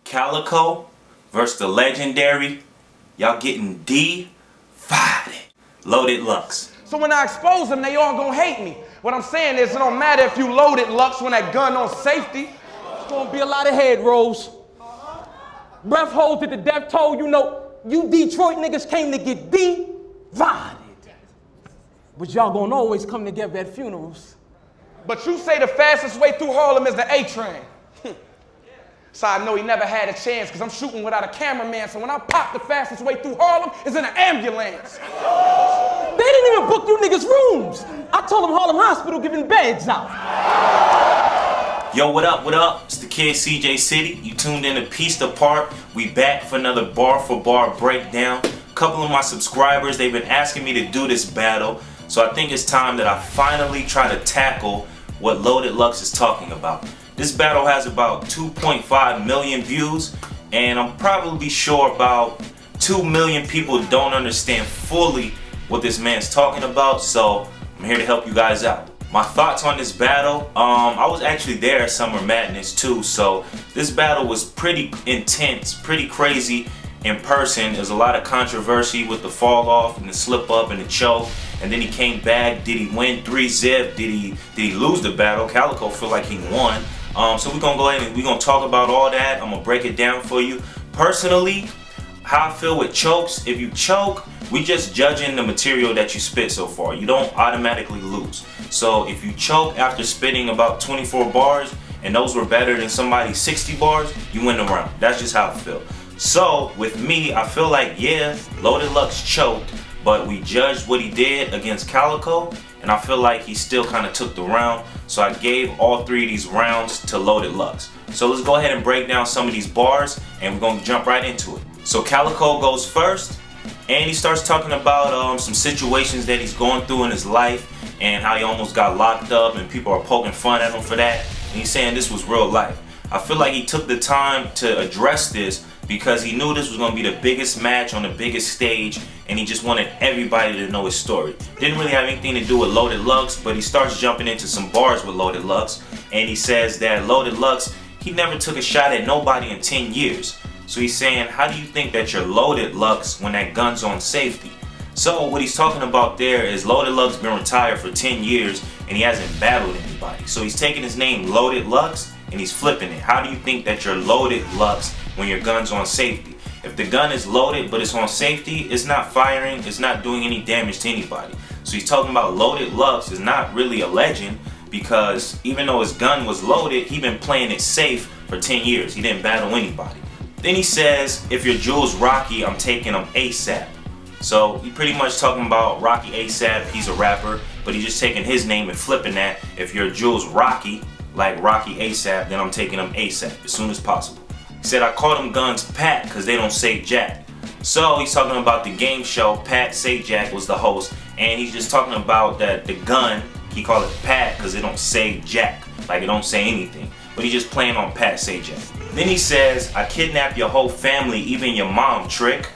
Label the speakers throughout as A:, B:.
A: Calicoe versus the legendary, y'all getting divided. Loaded Lux.
B: So when I expose them, they all gonna hate me. What I'm saying is it don't matter if you loaded Lux when that gun on safety.
C: It's gonna be a lot of head rolls. Breath holds at the death toll, you know, you Detroit niggas came to get divided. But y'all gonna always come together at funerals.
B: But you say the fastest way through Harlem is the A train. So I know he never had a chance because I'm shooting without a cameraman. So when I pop, the fastest way through Harlem is in an ambulance.
C: They didn't even book you niggas rooms. I told them Harlem Hospital giving beds out.
A: Yo, what up, what up? It's the kid CjCity. You tuned in to Piece Apart. We back for another bar for bar breakdown. A couple of my subscribers, they've been asking me to do this battle. So I think it's time that I finally try to tackle what Loaded Lux is talking about. This battle has about 2.5 million views, and I'm probably sure about 2 million people don't understand fully what this man's talking about, so I'm here to help you guys out. My thoughts on this battle, I was actually there at Summer Madness too, so this battle was pretty intense, pretty crazy in person. There's a lot of controversy with the fall off and the slip up and the choke, and then he came back. Did he win 3-zip? Did he lose the battle? Calicoe feel like he won. So we're gonna go ahead and we're gonna talk about all that. I'm gonna break it down for you. Personally, how I feel with chokes, if you choke, we just judging the material that you spit so far. You don't automatically lose. So if you choke after spitting about 24 bars and those were better than somebody's 60 bars, you win the round. That's just how I feel. So with me, I feel like, yeah, Loaded Lux choked, but we judged what he did against Calicoe, and I feel like he still kind of took the round. So I gave all 3 of these rounds to Loaded Lux. So let's go ahead and break down some of these bars, and we're gonna jump right into it. So Calicoe goes first, and he starts talking about some situations that he's going through in his life and how he almost got locked up and people are poking fun at him for that. And he's saying this was real life. I feel like he took the time to address this because he knew this was going to be the biggest match on the biggest stage, and he just wanted everybody to know his story. Didn't really have anything to do with Loaded Lux, but he starts jumping into some bars with Loaded Lux, and he says that Loaded Lux, he never took a shot at nobody in 10 years. So he's saying, how do you think that you're Loaded Lux when that gun's on safety? So what he's talking about there is Loaded Lux been retired for 10 years and he hasn't battled anybody. So he's taking his name Loaded Lux and he's flipping it. How do you think that you're Loaded Lux when your gun's on safety? If the gun is loaded but it's on safety, it's not firing, it's not doing any damage to anybody. So he's talking about Loaded Lux is not really a legend because even though his gun was loaded, he been playing it safe for 10 years. He didn't battle anybody. Then he says, if you're Jules Rocky, I'm taking him ASAP. So he pretty much talking about Rocky ASAP. He's a rapper, but he's just taking his name and flipping that. If you're Jules Rocky, like Rocky ASAP, then I'm taking him ASAP as soon as possible. He said, I call them guns Pat because they don't say Jack. So he's talking about the game show. Pat Sajak was the host, and he's just talking about that the gun, he called it Pat because it don't say Jack, like it don't say anything. But he's just playing on Pat Sajak. Then he says, I kidnap your whole family, even your mom, trick.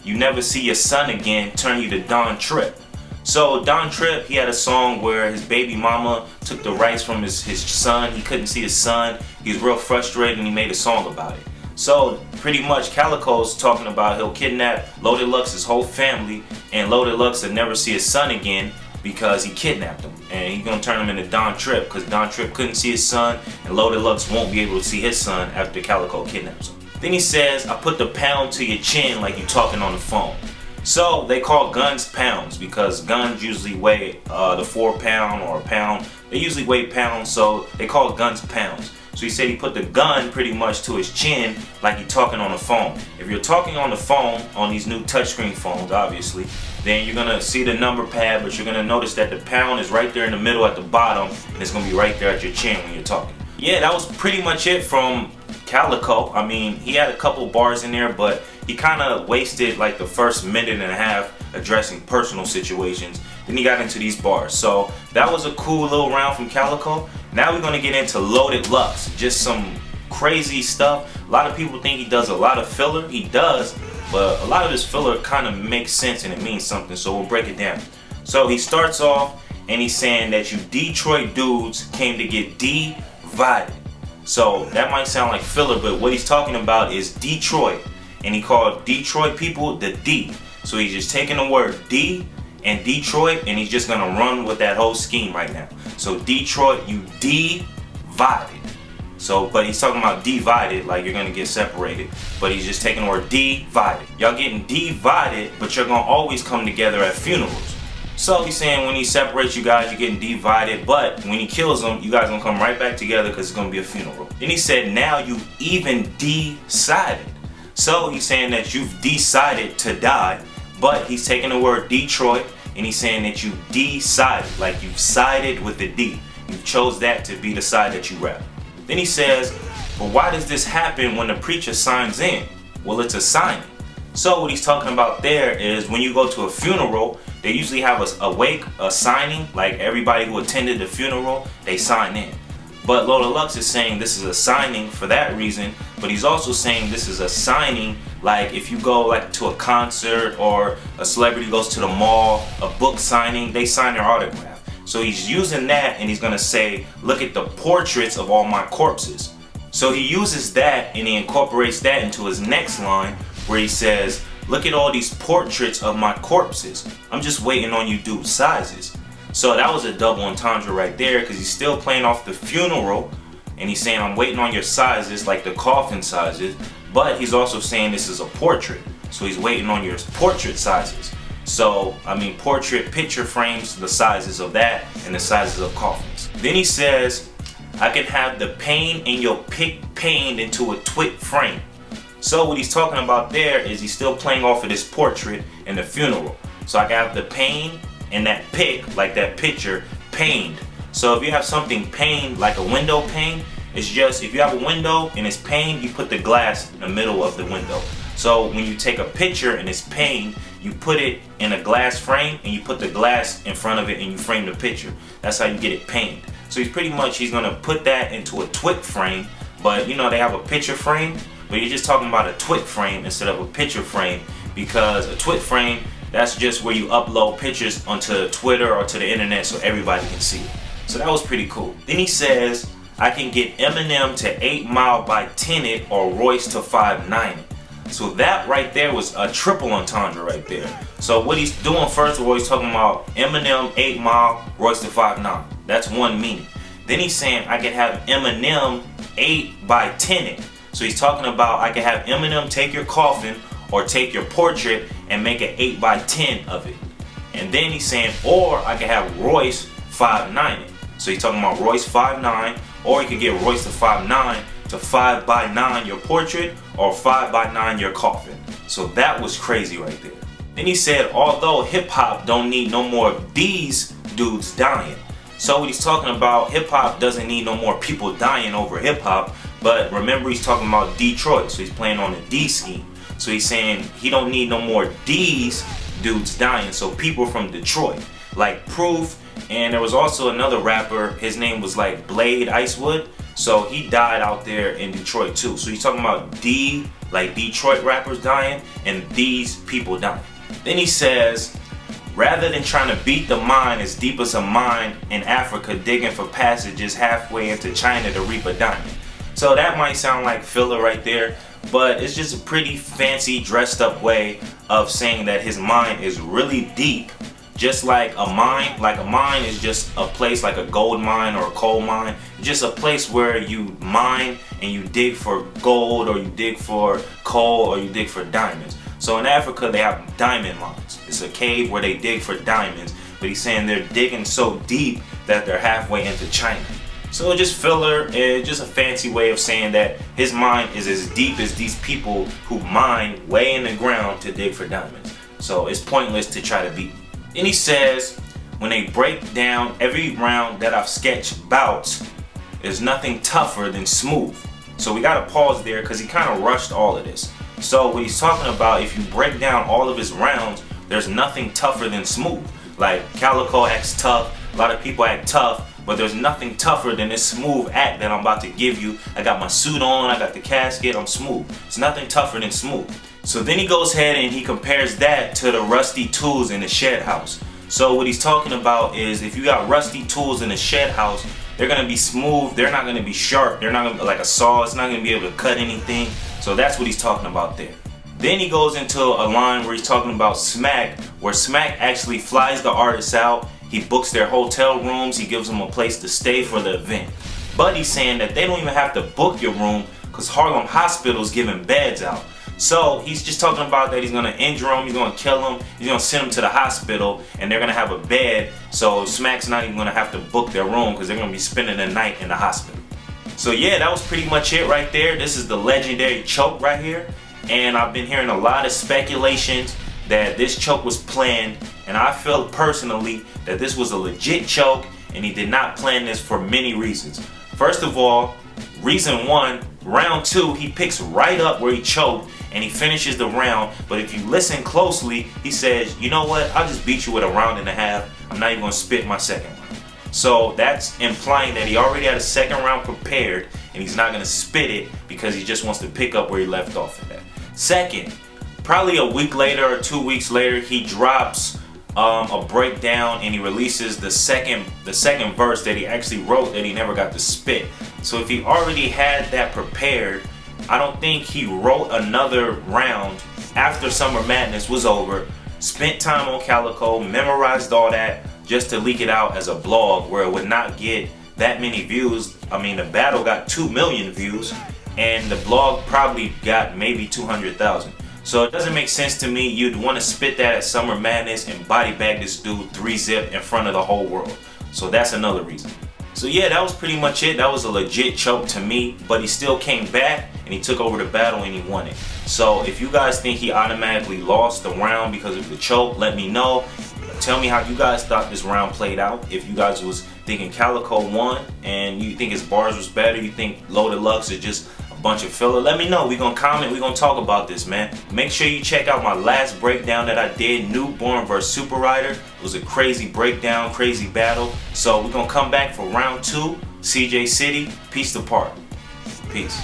A: You never see your son again, turn you to Don Tripp. So Don Tripp, he had a song where his baby mama took the rights from his son. He couldn't see his son. He was real frustrated and he made a song about it. So pretty much Calicoe's talking about he'll kidnap Loaded Lux's whole family and Loaded Lux will never see his son again because he kidnapped him. And he's gonna turn him into Don Tripp because Don Tripp couldn't see his son and Loaded Lux won't be able to see his son after Calicoe kidnaps him. Then he says, I put the pound to your chin like you talking on the phone. So they call guns pounds because guns usually weigh the 4 pound or a pound. They usually weigh pounds, so they call guns pounds. So he said he put the gun pretty much to his chin like he talking on the phone. If you're talking on the phone, on these new touchscreen phones obviously, then you're gonna see the number pad, but you're gonna notice that the pound is right there in the middle at the bottom, and it's gonna be right there at your chin when you're talking. Yeah, that was pretty much it from Calicoe. I mean, he had a couple bars in there, but he kind of wasted like the first minute and a half addressing personal situations. Then he got into these bars. So that was a cool little round from Calicoe. Now we're gonna get into Loaded Lux. Just some crazy stuff. A lot of people think he does a lot of filler. He does, but a lot of this filler kind of makes sense and it means something. So we'll break it down. So he starts off and he's saying that you Detroit dudes came to get divided. So that might sound like filler, but what he's talking about is Detroit. And he called Detroit people the D. So he's just taking the word D and Detroit, and he's just gonna run with that whole scheme right now. So Detroit, you divided. So, but he's talking about divided, like you're gonna get separated. But he's just taking the word divided. Y'all getting divided, but you're gonna always come together at funerals. So he's saying when he separates you guys, you're getting divided, but when he kills them, you guys gonna come right back together because it's gonna be a funeral. Then he said, now you even decided. So he's saying that you've decided to die, but he's taking the word Detroit and he's saying that you decided, like you've sided with the D. You chose that to be the side that you rep. Then he says, but why does this happen when the preacher signs in? Well, it's a signing. So what he's talking about there is when you go to a funeral, they usually have a signing, like everybody who attended the funeral, they sign in. But Loda Lux is saying this is a signing for that reason, but he's also saying this is a signing like if you go like to a concert or a celebrity goes to the mall, a book signing, they sign their autograph. So he's using that and he's gonna say, look at the portraits of all my corpses. So he uses that and he incorporates that into his next line where he says, look at all these portraits of my corpses. I'm just waiting on you dude sizes. So that was a double entendre right there because he's still playing off the funeral and he's saying I'm waiting on your sizes, like the coffin sizes, but he's also saying this is a portrait. So he's waiting on your portrait sizes. So, I mean, portrait picture frames, the sizes of that and the sizes of coffins. Then he says, I can have the pain in your pick pained into a twit frame. So what he's talking about there is he's still playing off of this portrait in the funeral. So I can have the pain and that pick, like that picture, paned. So if you have something paned, like a window pane, it's just, if you have a window and it's paned, you put the glass in the middle of the window. So when you take a picture and it's paned, you put it in a glass frame and you put the glass in front of it and you frame the picture. That's how you get it paned. So he's gonna put that into a twit frame, but you know they have a picture frame, but you're just talking about a twit frame instead of a picture frame, because a twit frame, that's just where you upload pictures onto Twitter or to the internet so everybody can see it. So that was pretty cool. Then he says, I can get Eminem to 8 Mile by 10 it or Royce to 5'9 it. So that right there was a triple entendre right there. So what he's doing first of all, he's talking about Eminem 8 Mile, Royce to 5'9. That's one meaning. Then he's saying I can have Eminem 8 by 10 it. So he's talking about I can have Eminem take your coffin or take your portrait and make an 8 by 10 of it. And then he's saying, or I can have Royce 5'9 it. So he's talking about Royce 5'9, or you can get Royce to 5'9 to 5 by 9 your portrait or 5 by 9 your coffin. So that was crazy right there. Then he said, although hip hop don't need no more of these dudes dying. So what he's talking about, hip hop doesn't need no more people dying over hip hop, but remember he's talking about Detroit, so he's playing on the D scheme. So he's saying he don't need no more D's dudes dying, so people from Detroit, like Proof, and there was also another rapper, his name was like Blade Icewood, so he died out there in Detroit too. So he's talking about D, like Detroit rappers dying, and these people dying. Then he says, rather than trying to beat the mine as deep as a mine in Africa digging for passages halfway into China to reap a diamond. So that might sound like filler right there, but it's just a pretty fancy dressed up way of saying that his mine is really deep, just like a mine. Like a mine is just a place like a gold mine or a coal mine, just a place where you mine and you dig for gold or you dig for coal or you dig for diamonds. So in Africa they have diamond mines. It's a cave where they dig for diamonds, but he's saying they're digging so deep that they're halfway into China. So just filler, just a fancy way of saying that his mine is as deep as these people who mine way in the ground to dig for diamonds. So it's pointless to try to beat. Then he says, when they break down every round that I've sketched bouts, there's nothing tougher than smooth. So we gotta pause there because he kind of rushed all of this. So what he's talking about, if you break down all of his rounds, there's nothing tougher than smooth. Like Calicoe acts tough, a lot of people act tough, but there's nothing tougher than this smooth act that I'm about to give you. I got my suit on, I got the casket, I'm smooth. It's nothing tougher than smooth. So then he goes ahead and he compares that to the rusty tools in the shed house. So what he's talking about is if you got rusty tools in the shed house, they're gonna be smooth. They're not gonna be sharp. They're not gonna be like a saw. It's not gonna be able to cut anything. So that's what he's talking about there. Then he goes into a line where he's talking about Smack, where Smack actually flies the artists out. He books their hotel rooms. He gives them a place to stay for the event. But he's saying that they don't even have to book your room because Harlem Hospital's giving beds out. So he's just talking about that he's gonna injure him, he's gonna kill him, he's gonna send him to the hospital, and they're gonna have a bed. So Smack's not even gonna have to book their room because they're gonna be spending the night in the hospital. So yeah, that was pretty much it right there. This is the legendary choke right here. And I've been hearing a lot of speculations that this choke was planned, and I feel personally that this was a legit choke and he did not plan this for many reasons. First of all, reason one, round two, he picks right up where he choked and he finishes the round. But if you listen closely, he says, you know what, I'll just beat you with a round and a half. I'm not even gonna spit my second round. So that's implying that he already had a second round prepared and he's not gonna spit it because he just wants to pick up where he left off at. Second, probably a week later or 2 weeks later, he drops a breakdown and he releases the second verse that he actually wrote that he never got to spit. So if he already had that prepared, I don't think he wrote another round after Summer Madness was over, spent time on Calicoe, memorized all that just to leak it out as a blog where it would not get that many views. I mean, the battle got 2 million views and the blog probably got maybe 200,000. So it doesn't make sense to me. You'd want to spit that at Summer Madness and body bag this dude 3-zip in front of the whole world. So that's another reason. So yeah, that was pretty much it. That was a legit choke to me, but he still came back and he took over the battle and he won it. So if you guys think he automatically lost the round because of the choke, let me know. Tell me how you guys thought this round played out. If you guys was thinking Calicoe won and you think his bars was better, you think Low Deluxe is just a bunch of filler, let me know. We're gonna comment, we're gonna talk about this, man. Make sure you check out my last breakdown that I did, Newborn vs Super Rider. It was a crazy breakdown, crazy battle. So we're gonna come back for round two, CJ City, piece to part. Peace.